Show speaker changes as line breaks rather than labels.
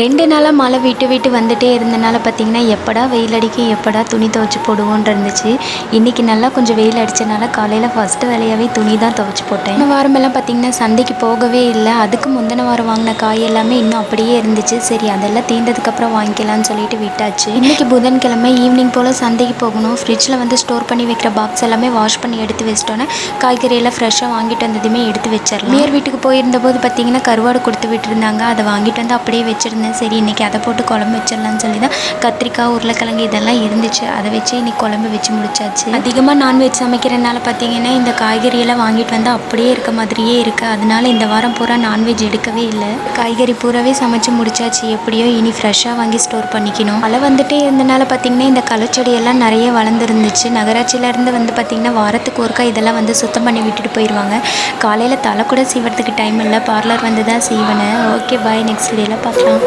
2 நாளா மழை விட்டு விட்டு வந்துட்டே இருந்தனால பார்த்தீங்கன்னா, எப்படா வெயில் அடிக்கும், எப்படா துணி துவைச்சு போடுவோன்னு இருந்துச்சு. இன்றைக்கி நல்லா கொஞ்சம் வெயில் அடித்தனால காலையில் ஃபஸ்ட்டு வேலையாகவே துணி தான் துவைச்சு போட்டேன். இந்த வாரமெல்லாம் பார்த்தீங்கன்னா சந்தைக்கு போகவே இல்லை. அதுக்கு முந்தின வாரம் வாங்கின காய் எல்லாமே இன்னும் அப்படியே இருந்துச்சு. சரி அதெல்லாம் தீர்ந்ததுக்கப்புறம் வாங்கிக்கலாம்னு சொல்லிட்டு விட்டாச்சு. இன்றைக்கி புதன்கிழமை ஈவினிங் போல் சந்தைக்கு போகணும். ஃப்ரிட்ஜில் வந்து ஸ்டோர் பண்ணி வைக்கிற பாக்ஸ் எல்லாமே வாஷ் பண்ணி எடுத்து வச்சிட்டோன்னே காய்கறியெல்லாம் ஃப்ரெஷ்ஷாக வாங்கிட்டு வந்ததுமே எடுத்து வச்சிடலாம். நேர் வீட்டுக்கு போயிருந்தபோது பார்த்தீங்கன்னா கருவாடு கொடுத்து விட்டுருந்தாங்க. அதை வாங்கிட்டு வந்து அப்படியே வச்சிருந்தேன். சரி இன்றைக்கி அதை போட்டு குழம்பு வச்சிடலான்னு சொல்லி தான் கத்திரிக்காய் உருளைக்கிழங்கு இதெல்லாம் இருந்துச்சு. அதை வச்சு இன்றைக்கி குழம்பு வச்சு முடிச்சாச்சு. அதிகமாக நான்வெஜ் சமைக்கிறனால பார்த்தீங்கன்னா இந்த காய்கறியெல்லாம் வாங்கிட்டு வந்து அப்படியே இருக்க மாதிரியே இருக்குது. அதனால இந்த வாரம் பூரா நான்வெஜ் எடுக்கவே இல்லை. காய்கறி பூராவே சமைச்சு முடிச்சாச்சு. எப்படியோ இனி ஃப்ரெஷ்ஷாக வாங்கி ஸ்டோர் பண்ணிக்கணும். மழை வந்துட்டே இருந்தனால பார்த்தீங்கன்னா இந்த களச்செடியெல்லாம் நிறைய வளர்ந்துருந்துச்சு. நகராட்சியிலேருந்து வந்து பார்த்திங்கன்னா வாரத்துக்கு ஒருக்கா இதெல்லாம் வந்து சுத்தம் பண்ணி விட்டுட்டு போயிடுவாங்க. காலையில் தலை கூட சீவறதுக்கு டைம் இல்லை. பார்லர் வந்து தான் சீவனேன். ஓகே பாய், நெக்ஸ்ட் வீடியோவில் பார்க்கலாம்.